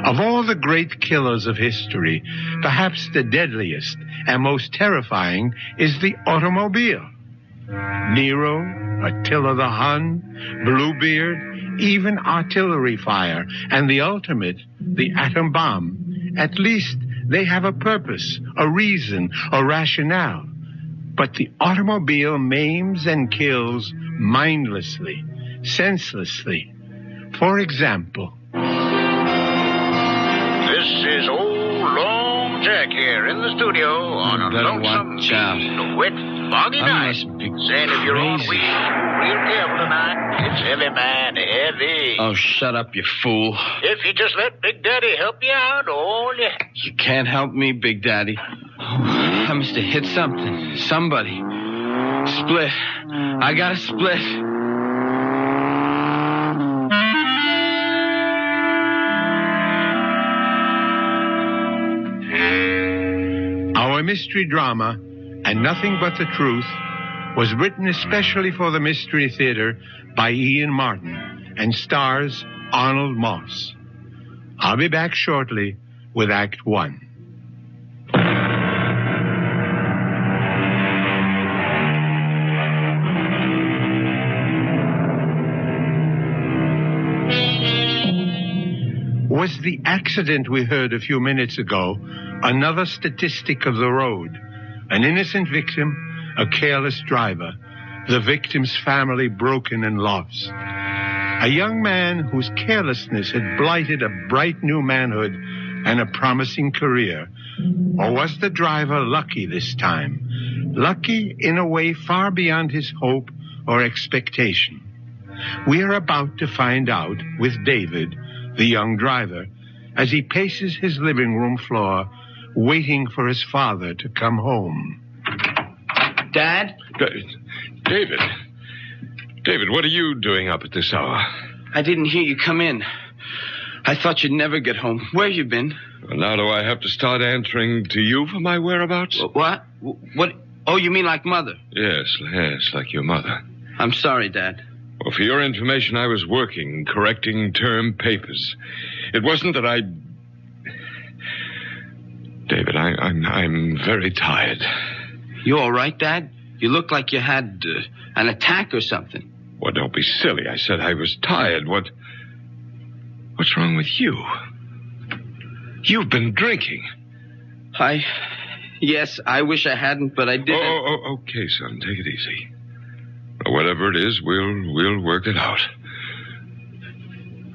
Of all the great killers of history, perhaps the deadliest and most terrifying is the automobile. Nero, Attila the Hun, Bluebeard, even artillery fire, and the ultimate, the atom bomb. At least they have a purpose, a reason, a rationale. But the automobile maims and kills mindlessly, senselessly. For example, this is old Long Jack here in the studio on a lonesome, mean, wet, foggy night. Saying if you're on wheel, real careful tonight. It's heavy, man, heavy. Oh, shut up, you fool. If you just let Big Daddy help you out, all you... You can't help me, Big Daddy. Oh, I must have hit something. Somebody. Split. I got a split. Our mystery drama, And Nothing But the Truth, was written especially for the Mystery Theater by Ian Martin and stars Arnold Moss. I'll be back shortly with Act One. Was the accident we heard a few minutes ago another statistic of the road? An innocent victim, a careless driver, the victim's family broken and lost. A young man whose carelessness had blighted a bright new manhood and a promising career. Or was the driver lucky this time? Lucky in a way far beyond his hope or expectation. We are about to find out with David, the young driver, as he paces his living room floor, waiting for his father to come home. Dad? David, what are you doing up at this hour? I didn't hear you come in. I thought you'd never get home. Where you been? Well, now do I have to start answering to you for my whereabouts? What? What? Oh, you mean like Mother? Yes, like your mother. I'm sorry, Dad. Well, for your information, I was working, correcting term papers. It wasn't that I... David, I'm very tired. You all right, Dad? You look like you had an attack or something. Well, don't be silly. I said I was tired. What's wrong with you? You've been drinking. Yes, I wish I hadn't, but I didn't. Oh, okay, son. Take it easy. Whatever it is, we'll work it out.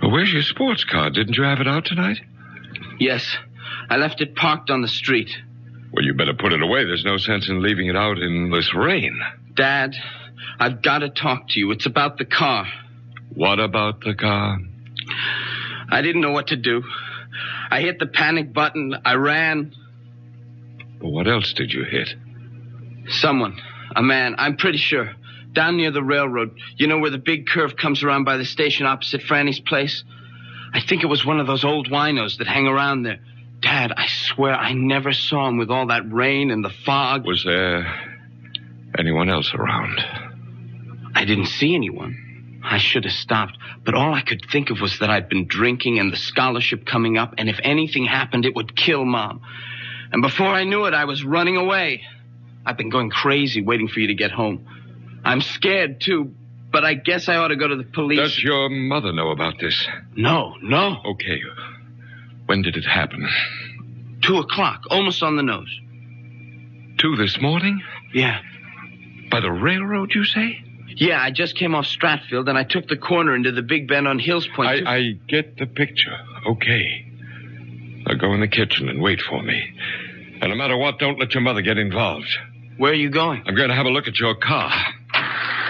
Well, where's your sports car? Didn't you have it out tonight? Yes. I left it parked on the street. Well, you better put it away. There's no sense in leaving it out in this rain. Dad, I've got to talk to you. It's about the car. What about the car? I didn't know what to do. I hit the panic button. I ran. Well, what else did you hit? Someone. A man. I'm pretty sure. Down near the railroad. You know where the big curve comes around by the station opposite Franny's place? I think it was one of those old winos that hang around there. Dad, I swear I never saw him with all that rain and the fog. Was there anyone else around? I didn't see anyone. I should have stopped, but all I could think of was that I'd been drinking and the scholarship coming up, and if anything happened, it would kill Mom. And before I knew it, I was running away. I've been going crazy waiting for you to get home. I'm scared, too, but I guess I ought to go to the police. Does your mother know about this? No. Okay. When did it happen? 2:00, almost on the nose. 2 this morning? Yeah. By the railroad, you say? Yeah, I just came off Stratfield, and I took the corner into the big bend on Hills Point. I get the picture. Okay. Now go in the kitchen and wait for me. And no matter what, don't let your mother get involved. Where are you going? I'm going to have a look at your car.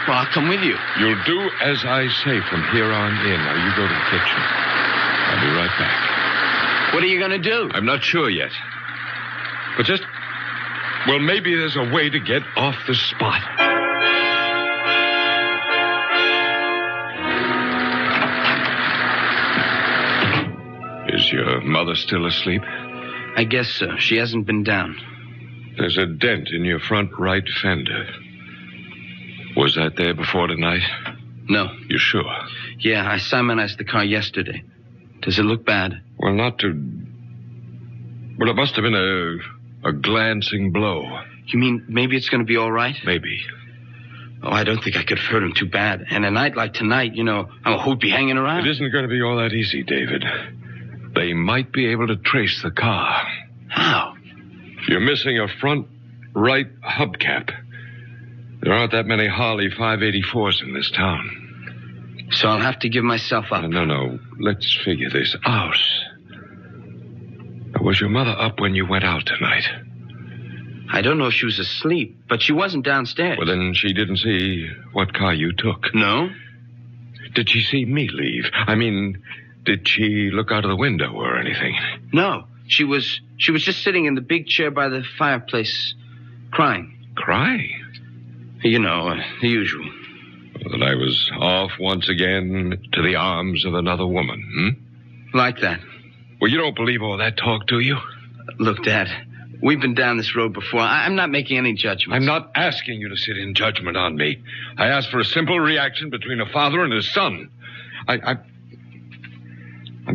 Well, I'll come with you. You'll do as I say from here on in. Now, you go to the kitchen. I'll be right back. What are you going to do? I'm not sure yet. But well, maybe there's a way to get off the spot. Is your mother still asleep? I guess so. She hasn't been down. There's a dent in your front right fender. Was that there before tonight? No. You sure? Yeah, I Simonized the car yesterday. Does it look bad? Well, not to... Well, it must have been a glancing blow. You mean maybe it's going to be all right? Maybe. Oh, I don't think I could have hurt him too bad. And a night like tonight, who'd be hanging around? It isn't going to be all that easy, David. They might be able to trace the car. How? You're missing a front right hubcap. There aren't that many Harley 584s in this town. So I'll have to give myself up. No. Let's figure this out. Was your mother up when you went out tonight? I don't know if she was asleep, but she wasn't downstairs. Well, then she didn't see what car you took. No? Did she see me leave? I mean, did she look out of the window or anything? No. She was just sitting in the big chair by the fireplace, crying. Crying? The usual. That I was off once again to the arms of another woman, Like that. Well, you don't believe all that talk, do you? Look, Dad, we've been down this road before. I'm not making any judgments. I'm not asking you to sit in judgment on me. I asked for a simple reaction between a father and his son. I'm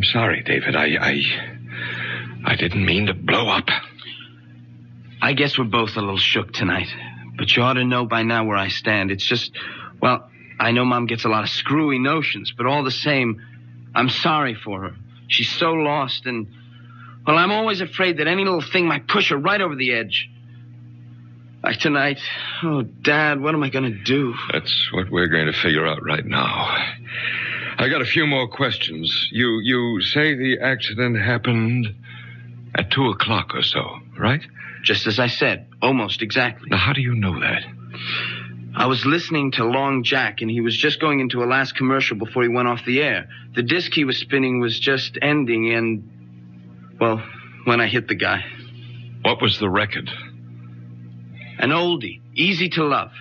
sorry, David. I didn't mean to blow up. I guess we're both a little shook tonight. But you ought to know by now where I stand. It's just, well, I know Mom gets a lot of screwy notions, but all the same, I'm sorry for her. She's so lost, and, well, I'm always afraid that any little thing might push her right over the edge. Like tonight. Oh, Dad, what am I going to do? That's what we're going to figure out right now. I got a few more questions. You say the accident happened at 2 o'clock or so, right? Just as I said, almost exactly. Now, how do you know that? I was listening to Long Jack, and he was just going into a last commercial before he went off the air. The disc he was spinning was just ending, and, well, when I hit the guy. What was the record? An oldie, Easy to Love.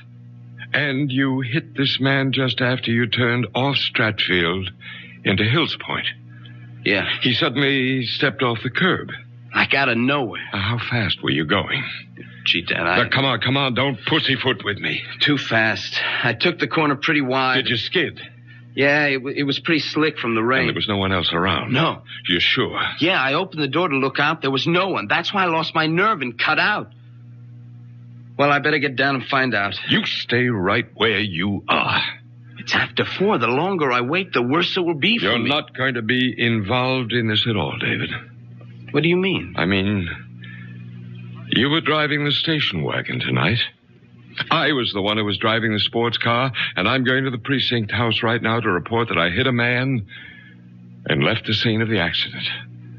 And you hit this man just after you turned off Stratfield into Hills Point. Yeah. He suddenly stepped off the curb. Like out of nowhere. How fast were you going? Gee, Dad, Now, come on, don't pussyfoot with me. Too fast. I took the corner pretty wide. Did you skid? Yeah, it was pretty slick from the rain. And there was no one else around? No. You're sure? Yeah, I opened the door to look out. There was no one. That's why I lost my nerve and cut out. Well, I better get down and find out. You stay right where you are. It's after 4. The longer I wait, the worse it will be for me. You're not going to be involved in this at all, David. What do you mean? I mean, you were driving the station wagon tonight. I was the one who was driving the sports car, and I'm going to the precinct house right now to report that I hit a man and left the scene of the accident.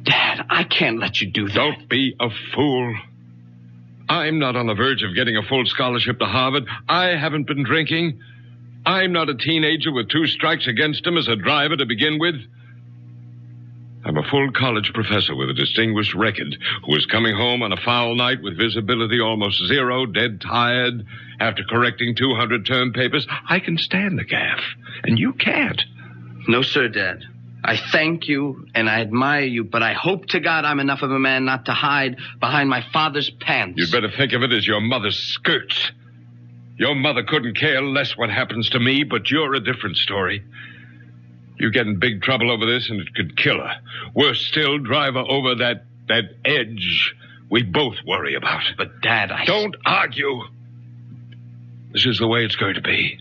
Dad, I can't let you do that. Don't be a fool. I'm not on the verge of getting a full scholarship to Harvard. I haven't been drinking. I'm not a teenager with 2 strikes against him as a driver to begin with. I'm a full college professor with a distinguished record who is coming home on a foul night with visibility almost zero, dead tired, after correcting 200 term papers. I can stand the gaff, and you can't. No, sir, Dad. I thank you and I admire you, but I hope to God I'm enough of a man not to hide behind my father's pants. You'd better think of it as your mother's skirts. Your mother couldn't care less what happens to me, but you're a different story. You get in big trouble over this, and it could kill her. Worse still, drive her over that edge we both worry about. But, Dad, Don't argue. This is the way it's going to be.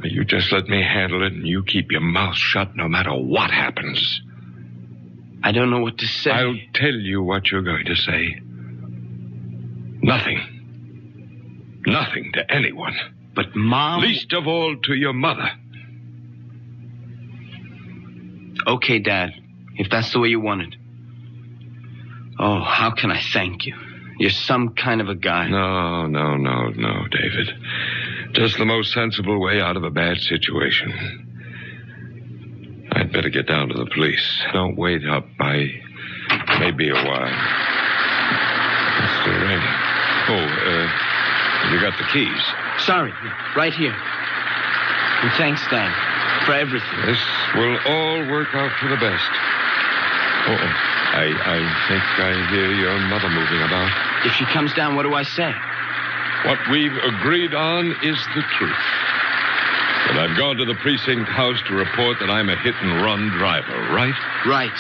You just let me handle it, and you keep your mouth shut no matter what happens. I don't know what to say. I'll tell you what you're going to say. Nothing. Nothing to anyone. But, Mom... Least of all to your mother. Okay, Dad, if that's the way you want it. Oh, how can I thank you? You're some kind of a guy. No, David. Just the most sensible way out of a bad situation. I'd better get down to the police. Don't wait up. Maybe a while. It's still raining. You got the keys? Sorry, right here. And thanks, Dad, for everything. This will all work out for the best. I think I hear your mother moving about. If she comes down, what do I say? What we've agreed on is the truth. That I've gone to the precinct house to report that I'm a hit-and-run driver, right? Right.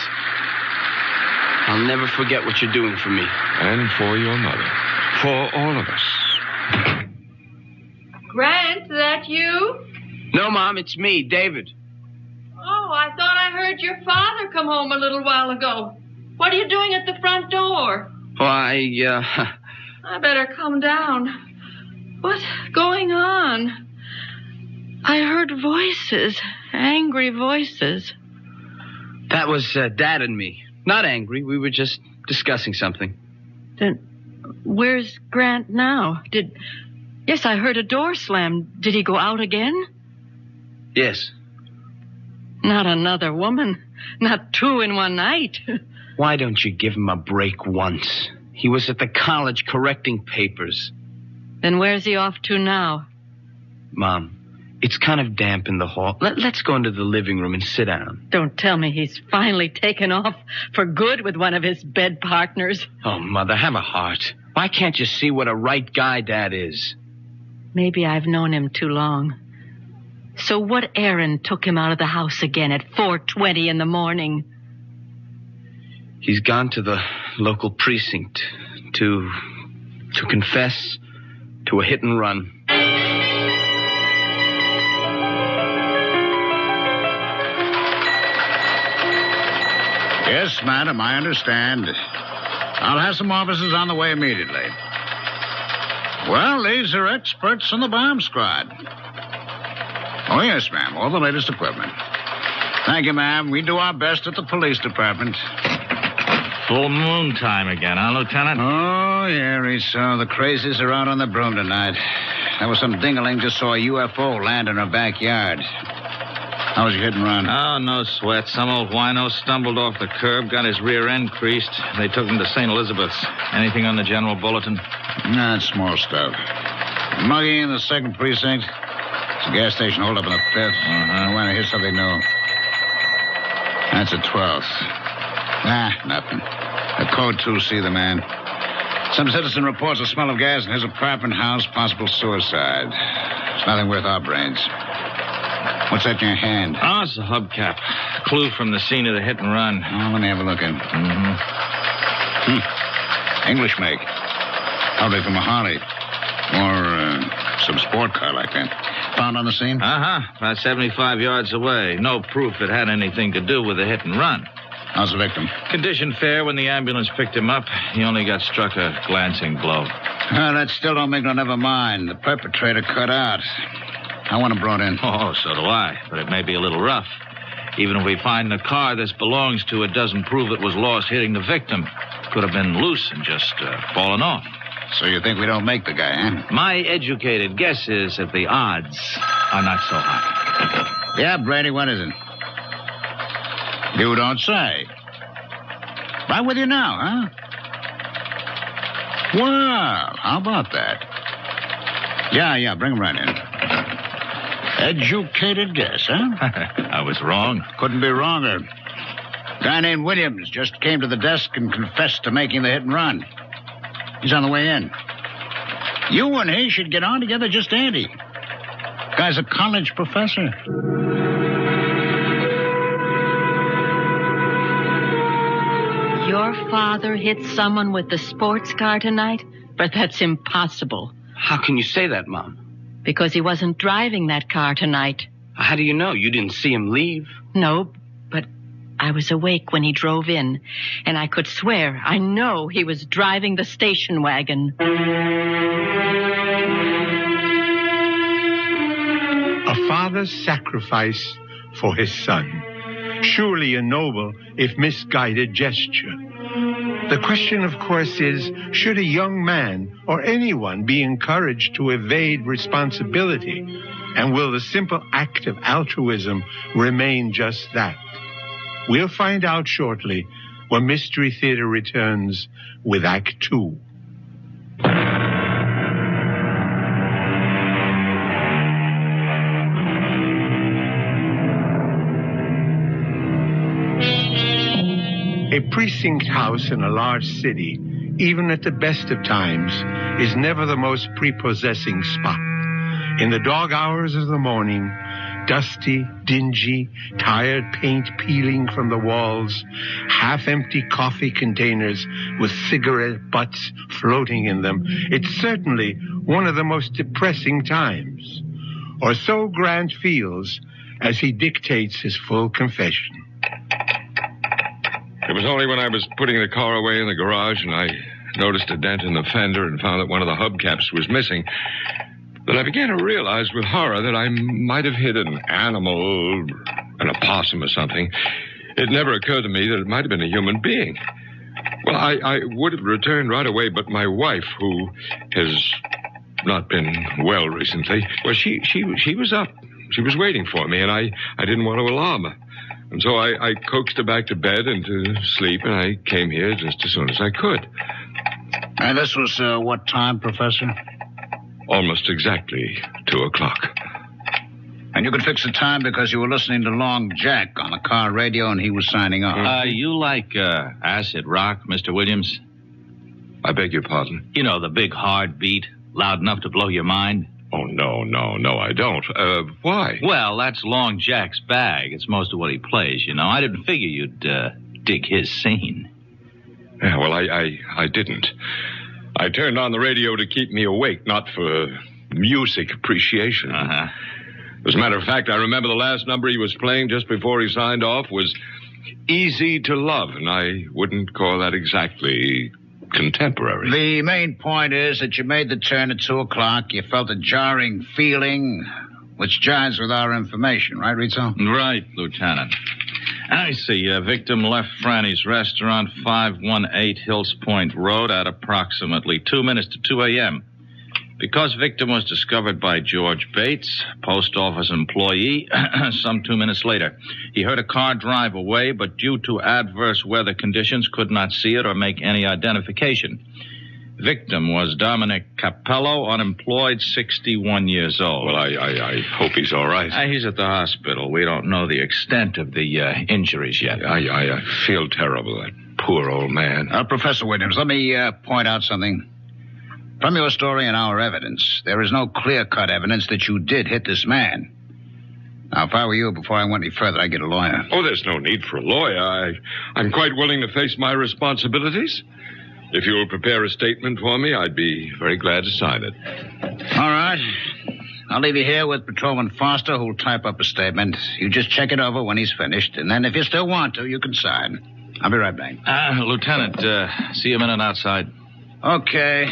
I'll never forget what you're doing for me. And for your mother. For all of us. Grant, that you? No, Mom, it's me, David. Oh, I thought I heard your father come home a little while ago. What are you doing at the front door? Oh, I better come down. What's going on? I heard voices, angry voices. That was Dad and me. Not angry. We were just discussing something. Then where's Grant now? Yes, I heard a door slam. Did he go out again? Yes. Not another woman. Not two in one night. Why don't you give him a break once? He was at the college correcting papers. Then where's he off to now? Mom, it's kind of damp in the hall. Let's go into the living room and sit down. Don't tell me he's finally taken off for good with one of his bed partners. Oh, Mother, have a heart. Why can't you see what a right guy Dad is? Maybe I've known him too long. So what errand took him out of the house again at 4:20 in the morning? He's gone to the local precinct to confess to a hit and run. Yes, madam, I understand. I'll have some officers on the way immediately. Well, these are experts in the bomb squad. Oh, yes, ma'am. All the latest equipment. Thank you, ma'am. We do our best at the police department. Full moon time again, huh, Lieutenant? Oh, yeah, so the crazies are out on the broom tonight. There was some dingaling just saw a UFO land in her backyard. How was your hit and run? Oh, no sweat. Some old wino stumbled off the curb, got his rear end creased. They took him to St. Elizabeth's. Anything on the general bulletin? Nah, it's small stuff. Muggy in the 2nd precinct. It's a gas station hold up in the 5th. I want to hear something new. That's a 12th. Nothing. A code 2C, the man. Some citizen reports a smell of gas in his apartment house, possible suicide. It's nothing worth our brains. What's that in your hand? Oh, it's a hubcap. Clue from the scene of the hit and run. Oh, let me have a look in. English make. Probably from a Harley. Or some sport car like that. Found on the scene? About 75 yards away. No proof it had anything to do with the hit and run. How's the victim? Condition fair. When the ambulance picked him up, he only got struck a glancing blow. That still don't make no never mind. The perpetrator cut out. I want him brought in. Oh, so do I. But it may be a little rough. Even if we find the car this belongs to, it doesn't prove it was lost hitting the victim. Could have been loose and just fallen off. So you think we don't make the guy, huh? My educated guess is that the odds are not so high. Yeah, Brady, what is it? You don't say. Right with you now, huh? Well, how about that? Yeah, bring him right in. Educated guess, huh? I was wrong. Couldn't be wronger. Guy named Williams just came to the desk and confessed to making the hit and run. He's on the way in. You and he should get on together just dandy. Guy's a college professor. Your father hit someone with the sports car tonight? But that's impossible. How can you say that, Mom? Because he wasn't driving that car tonight. How do you know? You didn't see him leave? No, but I was awake when he drove in, and I could swear, I know he was driving the station wagon. A father's sacrifice for his son. Surely a noble, if misguided, gesture. The question, of course, is, should a young man or anyone be encouraged to evade responsibility? And will the simple act of altruism remain just that? We'll find out shortly when Mystery Theater returns with Act 2. A precinct house in a large city, even at the best of times, is never the most prepossessing spot. In the dog hours of the morning, Dusty, dingy, tired paint peeling from the walls, half-empty coffee containers with cigarette butts floating in them. It's certainly one of the most depressing times. Or so Grant feels as he dictates his full confession. It was only when I was putting the car away in the garage and I noticed a dent in the fender and found that one of the hubcaps was missing that I began to realize with horror that I might have hit an animal, an opossum or something. It never occurred to me that it might have been a human being. Well, I would have returned right away, but my wife, who has not been well recently, well, she was up. She was waiting for me, and I didn't want to alarm her. And so I coaxed her back to bed and to sleep, and I came here just as soon as I could. And this was what time, Professor? Almost exactly 2:00. And you could fix the time because you were listening to Long Jack on the car radio and he was signing off. You like acid rock, Mr. Williams? I beg your pardon? You know, the big hard beat, loud enough to blow your mind? Oh, no, I don't. Why? Well, that's Long Jack's bag. It's most of what he plays, you know. I didn't figure you'd dig his scene. Yeah, well, I didn't. I turned on the radio to keep me awake, not for music appreciation. Uh-huh. As a matter of fact, I remember the last number he was playing just before he signed off was Easy to Love, and I wouldn't call that exactly contemporary. The main point is that you made the turn at 2:00. You felt a jarring feeling, which jives with our information, right, Rizzo? Right, Lieutenant. I see. Victim left Franny's restaurant, 518 Hills Point Road, at approximately 2 minutes to 2 a.m. Because victim was discovered by George Bates, post office employee, some 2 minutes later. He heard a car drive away, but due to adverse weather conditions, could not see it or make any identification. Victim was Dominic Capello, unemployed, 61 years old. Well, I hope he's all right. He's at the hospital. We don't know the extent of the injuries yet. I feel terrible, that poor old man. Professor Williams, let me point out something. From your story and our evidence, there is no clear-cut evidence that you did hit this man. Now, if I were you, before I went any further, I'd get a lawyer. Oh, there's no need for a lawyer. I'm quite willing to face my responsibilities. If you will prepare a statement for me, I'd be very glad to sign it. All right. I'll leave you here with Patrolman Foster, who'll type up a statement. You just check it over when he's finished, and then if you still want to, you can sign. I'll be right back. Lieutenant, see you a minute outside. Okay.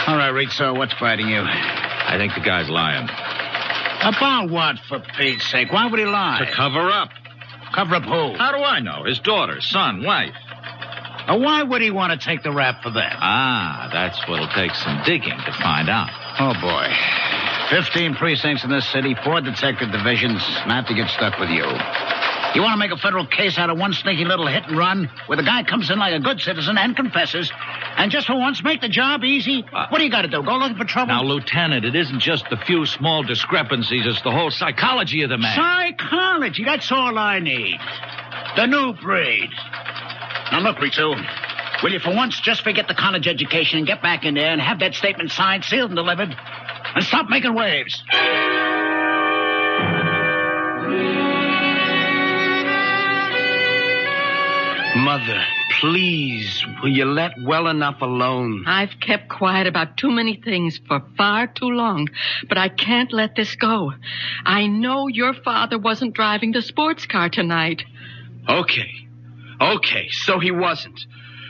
All right, Rizzo, what's biting you? I think the guy's lying. About what, for Pete's sake? Why would he lie? To cover up. Cover up who? How do I know? His daughter, son, wife. Why would he want to take the rap for them? That's what'll take some digging to find out. Oh, boy. 15 precincts in this city, 4 detective divisions, and I have to get stuck with you. You want to make a federal case out of one sneaky little hit and run where the guy comes in like a good citizen and confesses, and just for once make the job easy? What do you got to do? Go looking for trouble? Now, Lieutenant, it isn't just the few small discrepancies. It's the whole psychology of the man. Psychology? That's all I need. The new breed. Now, look, Rizzo, will you for once just forget the college education and get back in there and have that statement signed, sealed, and delivered, and stop making waves? Mother, please, will you let well enough alone? I've kept quiet about too many things for far too long, but I can't let this go. I know your father wasn't driving the sports car tonight. Okay, so he wasn't.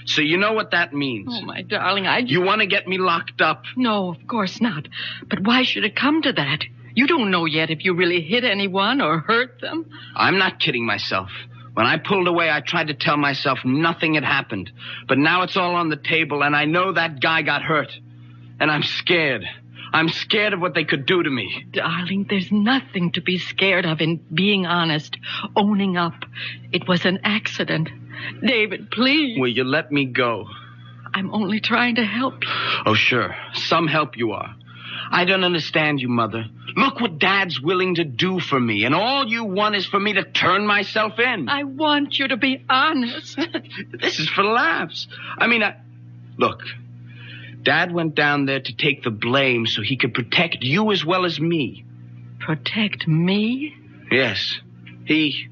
So you know what that means. Oh, my darling, You want to get me locked up? No, of course not. But why should it come to that? You don't know yet if you really hit anyone or hurt them. I'm not kidding myself. When I pulled away, I tried to tell myself nothing had happened. But now it's all on the table, and I know that guy got hurt. And I'm scared. I'm scared of what they could do to me. Darling, there's nothing to be scared of in being honest, owning up. It was an accident. David, please. Will you let me go? I'm only trying to help you. Oh, sure. Some help you are. I don't understand you, Mother. Look what Dad's willing to do for me, and all you want is for me to turn myself in. I want you to be honest. This is for laughs. Look, Dad went down there to take the blame so he could protect you as well as me. Protect me? Yes. He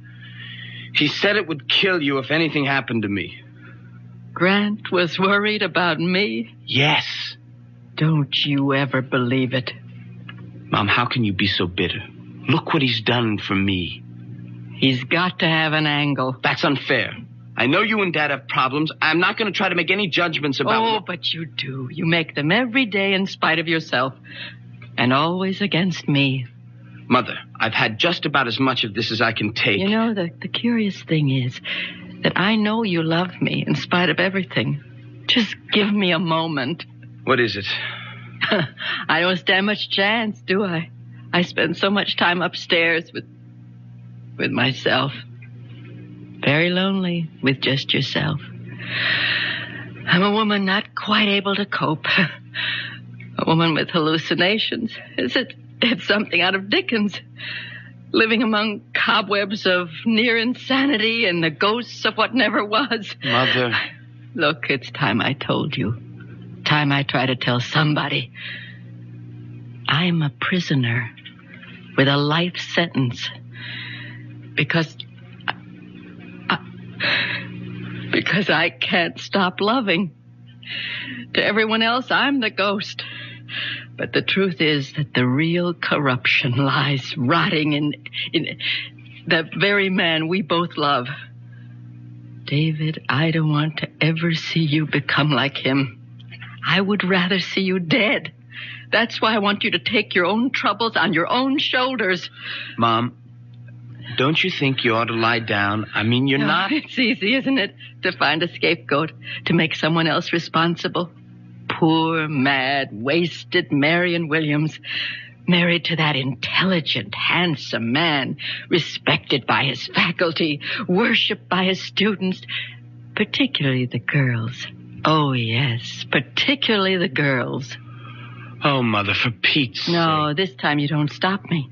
said it would kill you if anything happened to me. Grant was worried about me? Yes. Don't you ever believe it. Mom, how can you be so bitter? Look what he's done for me. He's got to have an angle. That's unfair. I know you and Dad have problems. I'm not going to try to make any judgments about... Oh, but you do. You make them every day in spite of yourself. And always against me. Mother, I've had just about as much of this as I can take. You know, the curious thing is that I know you love me in spite of everything. Just give me a moment. What is it? I don't stand much chance, do I? I spend so much time upstairs with myself. Very lonely with just yourself. I'm a woman not quite able to cope. A woman with hallucinations. It's something out of Dickens. Living among cobwebs of near insanity and the ghosts of what never was. Mother. Look, it's time I told you. Time I try to tell somebody. I'm a prisoner with a life sentence. Because I can't stop loving. To everyone else, I'm the ghost. But the truth is that the real corruption lies rotting in the very man we both love. David, I don't want to ever see you become like him. I would rather see you dead. That's why I want you to take your own troubles on your own shoulders. Mom, don't you think you ought to lie down? I mean, you're not... It's easy, isn't it, to find a scapegoat, to make someone else responsible? Poor, mad, wasted Marion Williams, married to that intelligent, handsome man, respected by his faculty, worshipped by his students, particularly the girls. Oh, yes, particularly the girls. Oh, Mother, for Pete's sake. No, this time you don't stop me.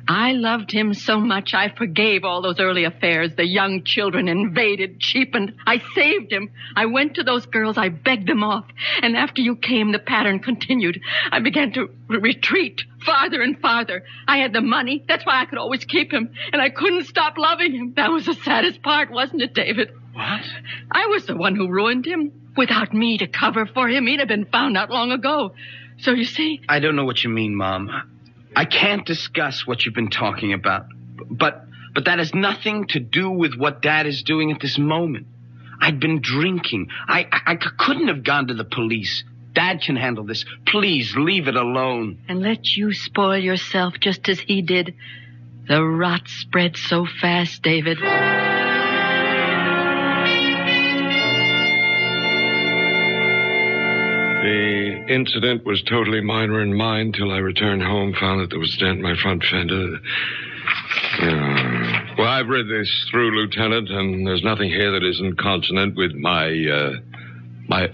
I loved him so much I forgave all those early affairs. The young children invaded, cheapened. I saved him. I went to those girls. I begged them off. And after you came, the pattern continued. I began to retreat farther and farther. I had the money. That's why I could always keep him. And I couldn't stop loving him. That was the saddest part, wasn't it, David? What? I was the one who ruined him. Without me to cover for him, he'd have been found out long ago. So you see... I don't know what you mean, Mom. I can't discuss what you've been talking about. But that has nothing to do with what Dad is doing at this moment. I'd been drinking. I couldn't have gone to the police. Dad can handle this. Please, leave it alone. And let you spoil yourself just as he did. The rot spread so fast, David. The incident was totally minor in mine till I returned home, found that there was a dent in my front fender. Well, I've read this through, Lieutenant, and there's nothing here that isn't consonant with my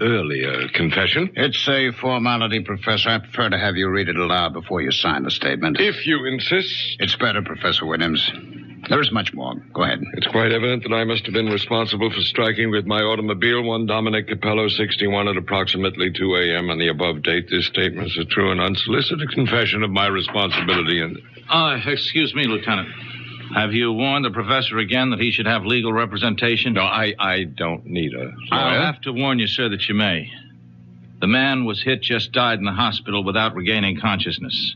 earlier confession. It's a formality, Professor. I prefer to have you read it aloud before you sign the statement. If you insist. It's better, Professor Williams. There is much more. Go ahead. It's quite evident that I must have been responsible for striking with my automobile one Dominic Capello, 61, at approximately 2 a.m. on the above date. This statement is a true and unsolicited confession of my responsibility and... Excuse me, Lieutenant. Have you warned the professor again that he should have legal representation? No, I don't need a lawyer. I'll have to warn you, sir, that you may. The man was hit, just died in the hospital without regaining consciousness.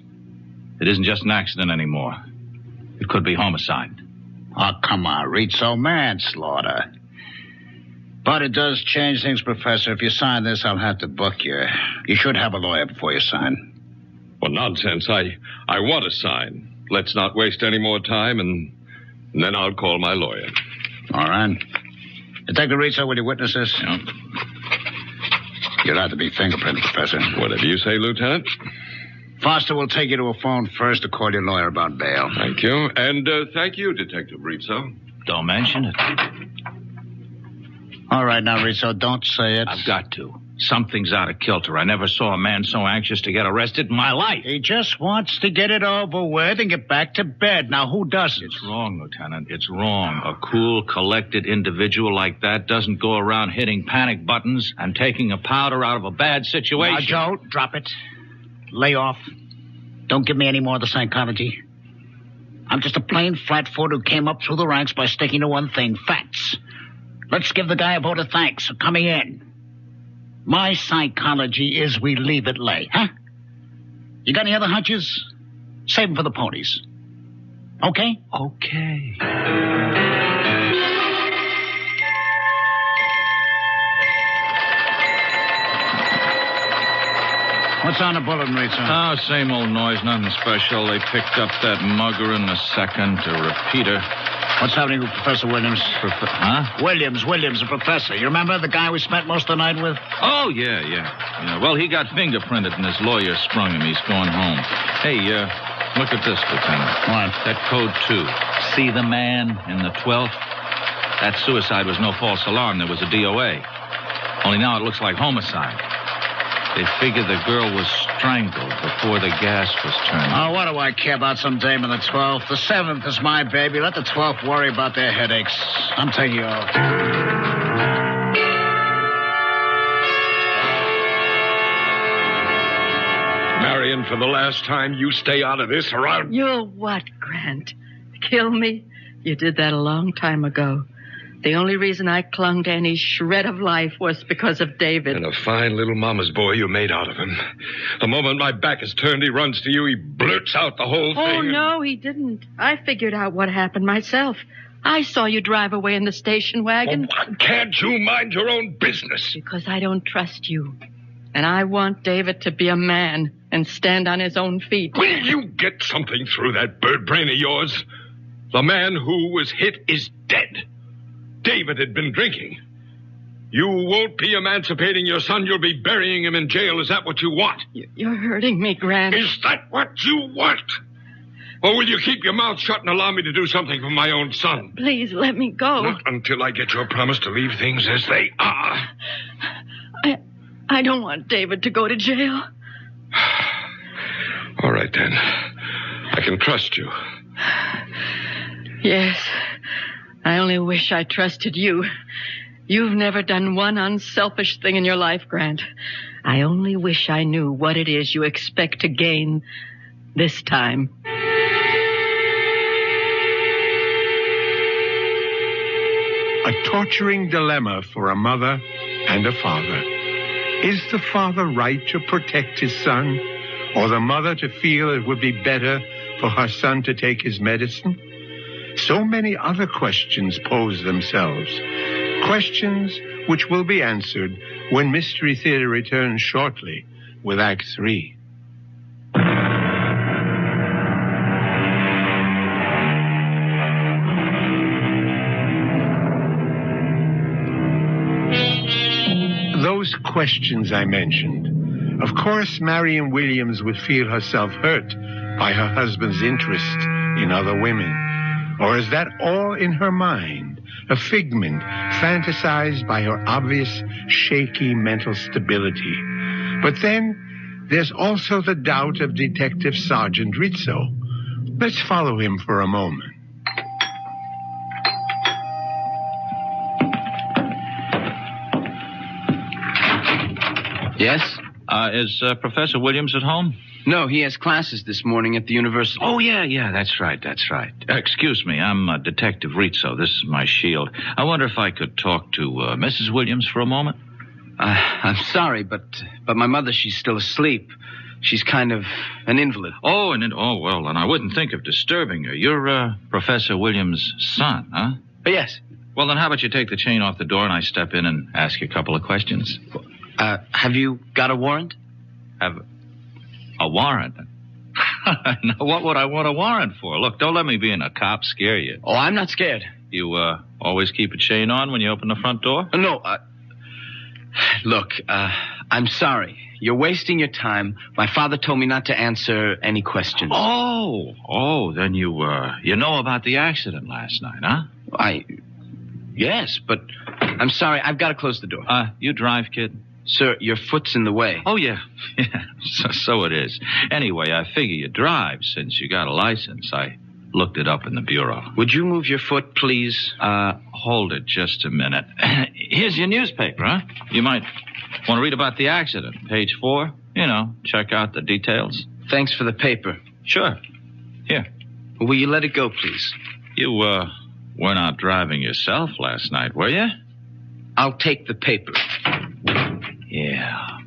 It isn't just an accident anymore. It could be homicide. Oh, come on, Rizzo. Manslaughter. But it does change things, Professor. If you sign this, I'll have to book you. You should have a lawyer before you sign. Well, nonsense. I want to sign. Let's not waste any more time, and then I'll call my lawyer. All right. Detective Rizzo, will you witness this? Yeah. You'll have to be fingerprinted, Professor. Whatever you say, Lieutenant. Foster will take you to a phone first to call your lawyer about bail. Thank you. And thank you, Detective Rizzo. Don't mention it. All right, now, Rizzo, don't say it. I've got to. Something's out of kilter. I never saw a man so anxious to get arrested in my life. He just wants to get it over with and get back to bed. Now, who doesn't? It's wrong, Lieutenant. It's wrong. A cool, collected individual like that doesn't go around hitting panic buttons and taking a powder out of a bad situation. Now, Joe, drop it. Lay off. Don't give me any more of the psychology. I'm just a plain flatfoot who came up through the ranks by sticking to one thing, facts. Let's give the guy a vote of thanks for coming in. My psychology is we leave it lay, huh? You got any other hunches? Save them for the ponies. Okay? Okay. What's on the bulletin, Rizzo? Oh, same old noise, nothing special. They picked up that mugger in the second, a repeater. What's happening with Professor Williams? Huh? Williams, the professor. You remember the guy we spent most of the night with? Oh, yeah. Well, he got fingerprinted and his lawyer sprung him. He's going home. Hey, look at this, Lieutenant. What? That code 2. See the man in the 12th? That suicide was no false alarm. There was a DOA. Only now it looks like homicide. They figure the girl was strangled before the gas was turned. Oh, what do I care about some dame in the 12th? The 7th is my baby. Let the 12th worry about their headaches. I'm taking you off. Marion, for the last time, you stay out of this or I'll... You'll what, Grant? Kill me? You did that a long time ago. The only reason I clung to any shred of life was because of David. And a fine little mama's boy you made out of him. The moment my back is turned, he runs to you. He blurts out the whole thing. Oh, no, he didn't. I figured out what happened myself. I saw you drive away in the station wagon. Well, why can't you mind your own business? Because I don't trust you. And I want David to be a man and stand on his own feet. Will you get something through that bird brain of yours? The man who was hit is dead. David had been drinking. You won't be emancipating your son. You'll be burying him in jail. Is that what you want? You're hurting me, Grant. Is that what you want? Or will you keep your mouth shut and allow me to do something for my own son? Please, let me go. Not until I get your promise to leave things as they are. I don't want David to go to jail. All right, then. I can trust you. Yes. I only wish I trusted you. You've never done one unselfish thing in your life, Grant. I only wish I knew what it is you expect to gain this time. A torturing dilemma for a mother and a father. Is the father right to protect his son, or the mother to feel it would be better for her son to take his medicine? So many other questions pose themselves. Questions which will be answered when Mystery Theater returns shortly with Act 3. Those questions I mentioned. Of course, Marion Williams would feel herself hurt by her husband's interest in other women. Or is that all in her mind, a figment fantasized by her obvious, shaky mental stability? But then there's also the doubt of Detective Sergeant Rizzo. Let's follow him for a moment. Yes? Is Professor Williams at home? No, he has classes this morning at the university. Oh, yeah, that's right. Excuse me, I'm Detective Rizzo. This is my shield. I wonder if I could talk to Mrs. Williams for a moment? I'm sorry, but my mother, she's still asleep. She's kind of an invalid. Oh, well, and I wouldn't think of disturbing her. You're Professor Williams' son, huh? Yes. Well, then how about you take the chain off the door and I step in and ask you a couple of questions? Have you got a warrant? Have a warrant? Now, what would I want a warrant for? Look, don't let me being a cop scare you. Oh, I'm not scared. You always keep a chain on when you open the front door? No, look, I'm sorry. You're wasting your time. My father told me not to answer any questions. Oh, then you know about the accident last night, huh? Yes, but I'm sorry. I've got to close the door. You drive, kid? Sir, your foot's in the way. Oh, yeah. Yeah, so it is. Anyway, I figure you drive since you got a license. I looked it up in the bureau. Would you move your foot, please? Hold it just a minute. Here's your newspaper, huh? You might want to read about the accident. Page 4. You know, check out the details. Thanks for the paper. Sure. Here. Will you let it go, please? You, were not driving yourself last night, were you? I'll take the paper. Yeah.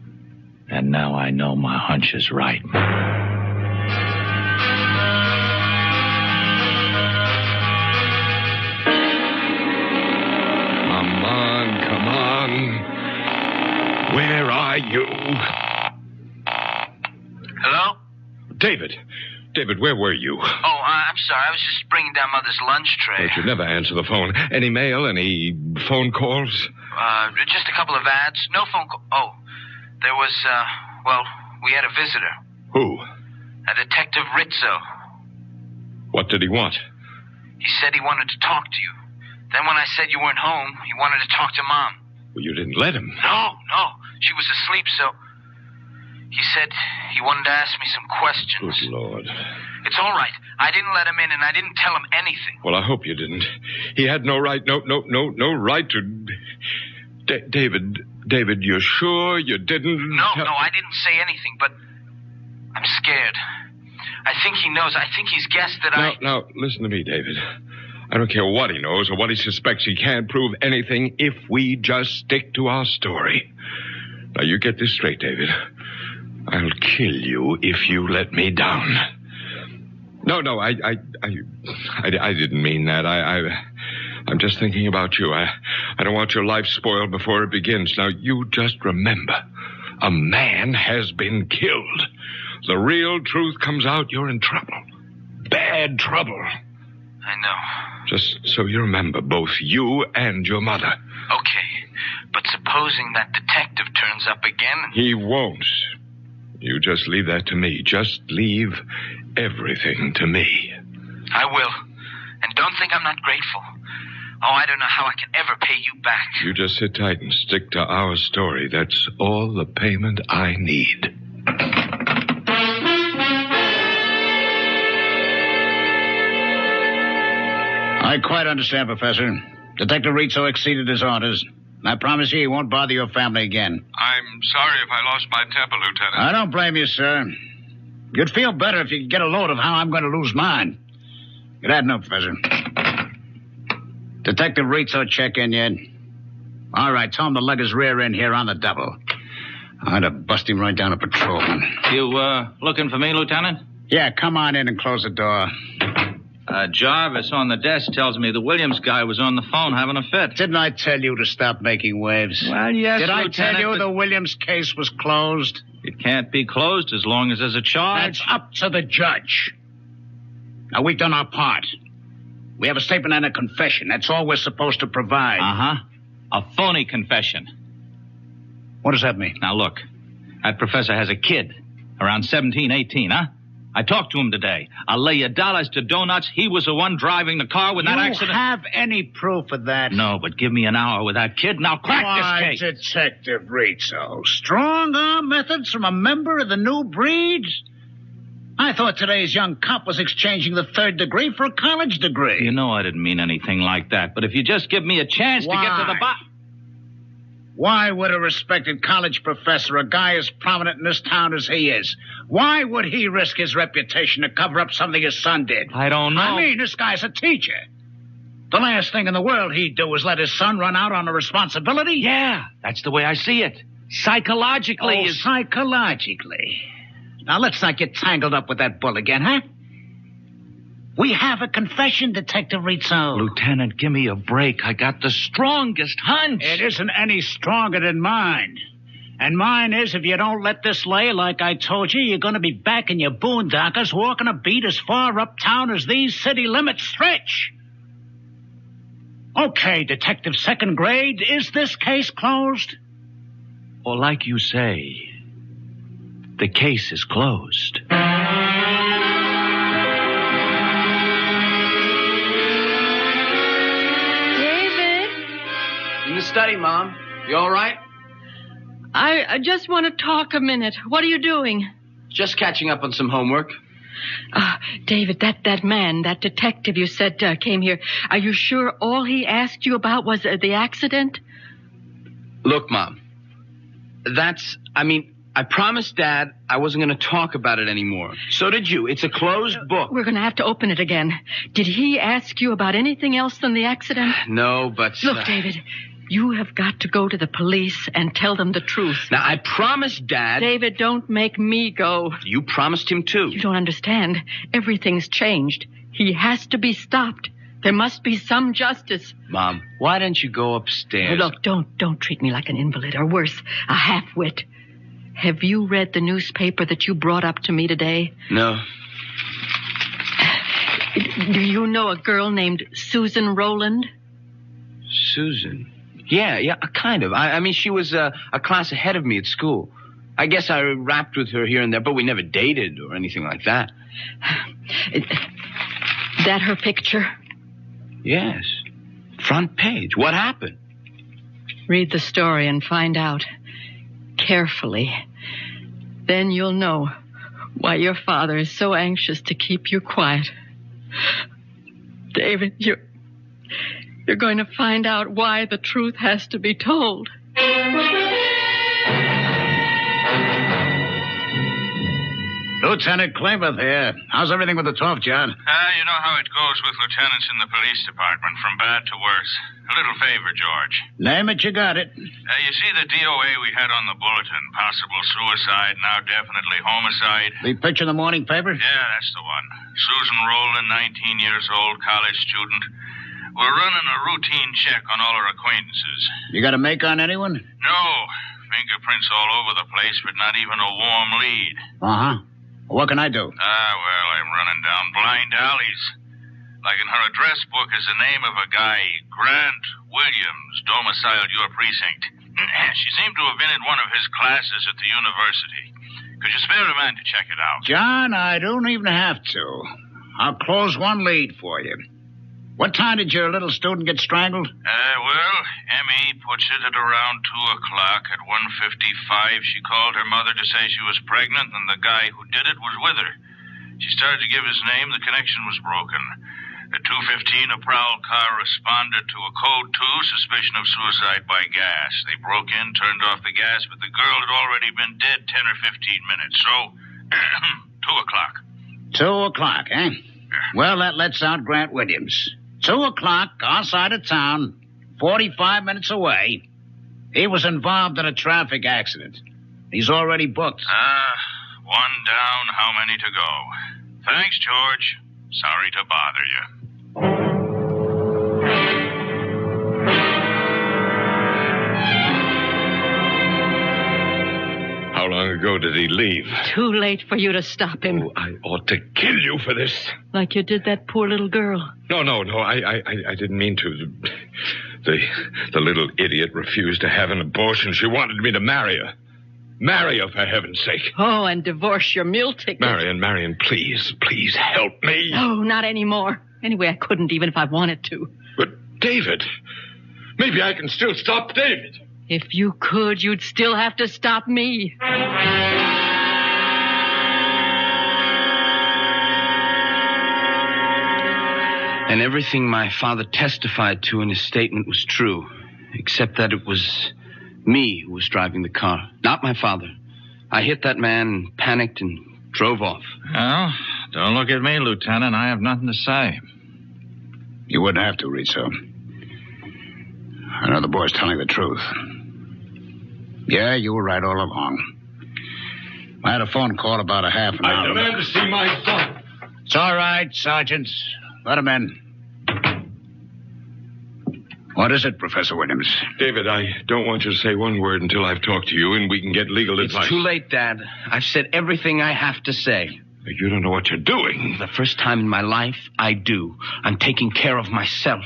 And now I know my hunch is right. Come on. Where are you? Hello? David, where were you? Oh, I'm sorry. I was just bringing down Mother's lunch tray. But you never answer the phone. Any mail? Any phone calls? Just a couple of ads. No phone call. Oh, there was, we had a visitor. Who? A Detective Rizzo. What did he want? He said he wanted to talk to you. Then when I said you weren't home, he wanted to talk to Mom. Well, you didn't let him. No. She was asleep, so... He said he wanted to ask me some questions. Good Lord. It's all right. I didn't let him in, and I didn't tell him anything. Well, I hope you didn't. He had no right, no right to... David, you're sure you didn't... No, I didn't say anything, but I'm scared. I think he knows. I think he's guessed that Now, listen to me, David. I don't care what he knows or what he suspects. He can't prove anything if we just stick to our story. Now, you get this straight, David. I'll kill you if you let me down. No, I didn't mean that. I'm just thinking about you. I don't want your life spoiled before it begins. Now, you just remember, a man has been killed. The real truth comes out, you're in trouble. Bad trouble. I know. Just so you remember, both you and your mother. Okay, but supposing that detective turns up again... He won't. You just leave that to me. Just leave everything to me. I will. And don't think I'm not grateful. Oh, I don't know how I can ever pay you back. You just sit tight and stick to our story. That's all the payment I need. I quite understand, Professor. Detective Rizzo exceeded his orders. I promise you he won't bother your family again. I'm sorry if I lost my temper, Lieutenant. I don't blame you, sir. You'd feel better if you could get a load of how I'm going to lose mine. Get that note, Professor. Detective Rizzo check in yet? All right, tell him to lug his rear end here on the double. I'd have bust him right down a patrolman. You, looking for me, Lieutenant? Yeah, come on in and close the door. Jarvis on the desk tells me the Williams guy was on the phone having a fit. Didn't I tell you to stop making waves? Well, yes, Did Lieutenant, I tell you the Williams case was closed? It can't be closed as long as there's a charge. That's up to the judge. Now, we've done our part. We have a statement and a confession. That's all we're supposed to provide. Uh-huh. A phony confession. What does that mean? Now, look. That professor has a kid. Around 17, 18, huh? I talked to him today. I'll lay you dollars to donuts. He was the one driving the car when that accident... You have any proof of that? No, but give me an hour with that kid and I'll crack this case. Detective Rizzo. Strong-arm methods from a member of the new breed? I thought today's young cop was exchanging the third degree for a college degree. You know I didn't mean anything like that, but if you just give me a chance to get to the bottom... Why would a respected college professor, a guy as prominent in this town as he is, why would he risk his reputation to cover up something his son did? I don't know. I mean, this guy's a teacher. The last thing in the world he'd do is let his son run out on a responsibility? Yeah, that's the way I see it. Psychologically. Psychologically. Now, let's not get tangled up with that bull again, huh? We have a confession, Detective Rizzo. Lieutenant, give me a break. I got the strongest hunch. It isn't any stronger than mine. And mine is, if you don't let this lay like I told you, you're going to be back in your boondockers walking a beat as far uptown as these city limits stretch. Okay, Detective Second Grade, is this case closed? Or like you say, the case is closed. In the study, Mom. You all right? I just want to talk a minute. What are you doing? Just catching up on some homework. David, that man, that detective you said came here, are you sure all he asked you about was the accident? Look, Mom, I promised Dad I wasn't going to talk about it anymore. So did you. It's a closed book. We're going to have to open it again. Did he ask you about anything else than the accident? No, but... Look, David, you have got to go to the police and tell them the truth. Now, I promised Dad... David, don't make me go. You promised him, too. You don't understand. Everything's changed. He has to be stopped. There must be some justice. Mom, why don't you go upstairs? Look, don't treat me like an invalid, or worse, a half-wit. Have you read the newspaper that you brought up to me today? No. Do you know a girl named Susan Rowland? Susan? Yeah, kind of. I mean, she was a class ahead of me at school. I guess I rapped with her here and there, but we never dated or anything like that. That her picture? Yes. Front page. What happened? Read the story and find out. Carefully. Then you'll know why your father is so anxious to keep you quiet. David, you're going to find out why the truth has to be told. Lieutenant Klamath here. How's everything with the talk, John? You know how it goes with lieutenants in the police department, from bad to worse. A little favor, George. Name it, you got it. You see the DOA we had on the bulletin? Possible suicide, now definitely homicide. The picture in the morning paper? Yeah, that's the one. Susan Rowland, 19 years old, college student. We're running a routine check on all her acquaintances. You got a make on anyone? No. Fingerprints all over the place, but not even a warm lead. Uh-huh. What can I do? Well, I'm running down blind alleys. Like in her address book is the name of a guy, Grant Williams, domiciled your precinct. She seemed to have been in one of his classes at the university. Could you spare a man to check it out? John, I don't even have to. I'll close one lead for you. What time did your little student get strangled? Well, Emmy puts it at around 2 o'clock. At 1:55, she called her mother to say she was pregnant, and the guy who did it was with her. She started to give his name. The connection was broken. At 2:15, a prowl car responded to a code 2, suspicion of suicide by gas. They broke in, turned off the gas, but the girl had already been dead 10 or 15 minutes. So, 2 o'clock. 2 o'clock, eh? Well, that lets out Grant Williams. 2 o'clock, outside of town, 45 minutes away. He was involved in a traffic accident. He's already booked. One down, how many to go? Thanks, George. Sorry to bother you. How long ago did he leave? Too late for you to stop him. Oh, I ought to kill you for this. Like you did that poor little girl. No. I didn't mean to. The little idiot refused to have an abortion. She wanted me to marry her. Marry her, for heaven's sake. Oh, and divorce your meal ticket. Marion, please help me. No, not anymore. Anyway, I couldn't even if I wanted to. But, David, maybe I can still stop David. If you could, you'd still have to stop me. And everything my father testified to in his statement was true, except that it was me who was driving the car, not my father. I hit that man, panicked, and drove off. Well, don't look at me, Lieutenant. I have nothing to say. You wouldn't have to, Rizzo. I know the boy's telling the truth. Yeah, you were right all along. I had a phone call about a half an hour. I demand to see my son. It's all right, Sergeant. Let him in. What is it, Professor Williams? David, I don't want you to say one word until I've talked to you and we can get legal advice. It's too late, Dad. I've said everything I have to say. You don't know what you're doing. For the first time in my life, I do. I'm taking care of myself.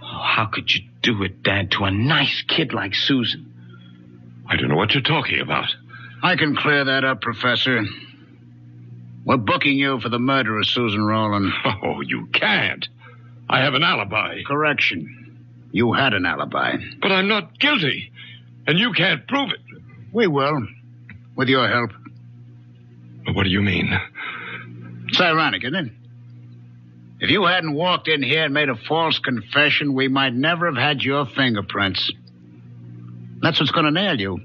Oh, how could you do it, Dad, to a nice kid like Susan? I don't know what you're talking about. I can clear that up, Professor. We're booking you for the murder of Susan Rowland. Oh, you can't. I have an alibi. Correction. You had an alibi. But I'm not guilty. And you can't prove it. We will, with your help. What do you mean? It's ironic, isn't it? If you hadn't walked in here and made a false confession, we might never have had your fingerprints. That's what's going to nail you.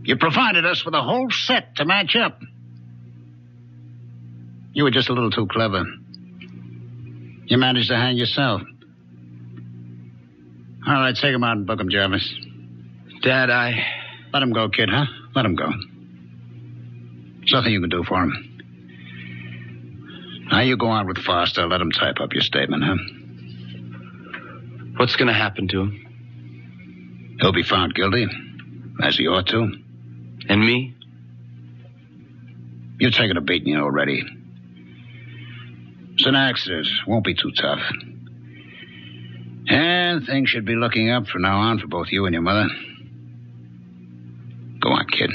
You provided us with a whole set to match up. You were just a little too clever. You managed to hang yourself. All right, take him out and book him, Jarvis. Dad, Let him go, kid, huh? Let him go. There's nothing you can do for him. Now you go on with Foster. Let him type up your statement, huh? What's going to happen to him? He'll be found guilty, as he ought to. And me? You've taken a beating already. It's an accident. Won't be too tough. And things should be looking up from now on for both you and your mother. Go on, kid.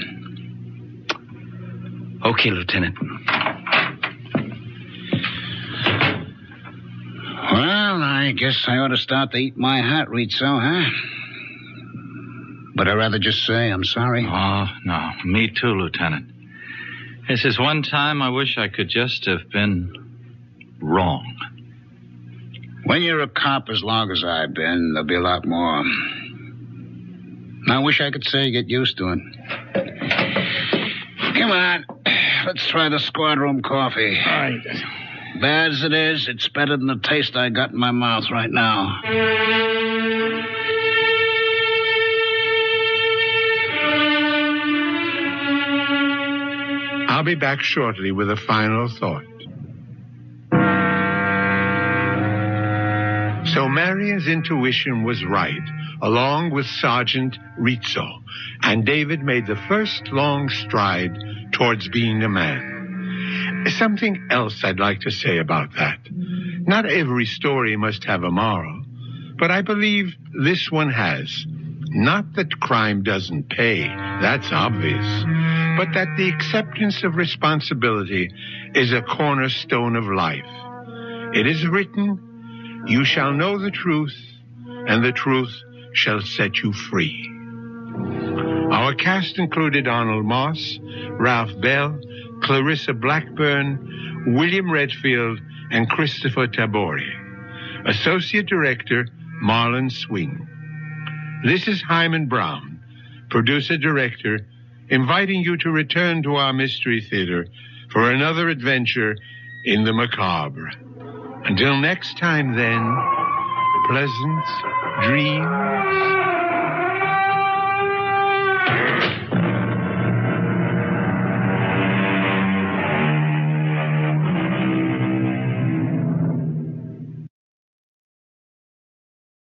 Okay, Lieutenant. Well, I guess I ought to start to eat my heart, Rizzo, huh? But I'd rather just say I'm sorry. Oh, no. Me too, Lieutenant. This is one time I wish I could just have been wrong. When you're a cop as long as I've been, there'll be a lot more. I wish I could say get used to it. Come on. Let's try the squad room coffee. All right. Bad as it is, it's better than the taste I got in my mouth right now. I'll be back shortly with a final thought. So Marion's intuition was right, along with Sergeant Rizzo, and David made the first long stride towards being a man. Something else I'd like to say about that. Not every story must have a moral, but I believe this one has. Not that crime doesn't pay, that's obvious, but that the acceptance of responsibility is a cornerstone of life. It is written, "You shall know the truth, and the truth shall set you free." Our cast included Arnold Moss, Ralph Bell, Clarissa Blackburn, William Redfield, and Christopher Tabori. Associate Director, Marlon Swing. This is Himan Brown, Producer-Director, inviting you to return to our Mystery Theater for another adventure in the macabre. Until next time, then, pleasant dreams.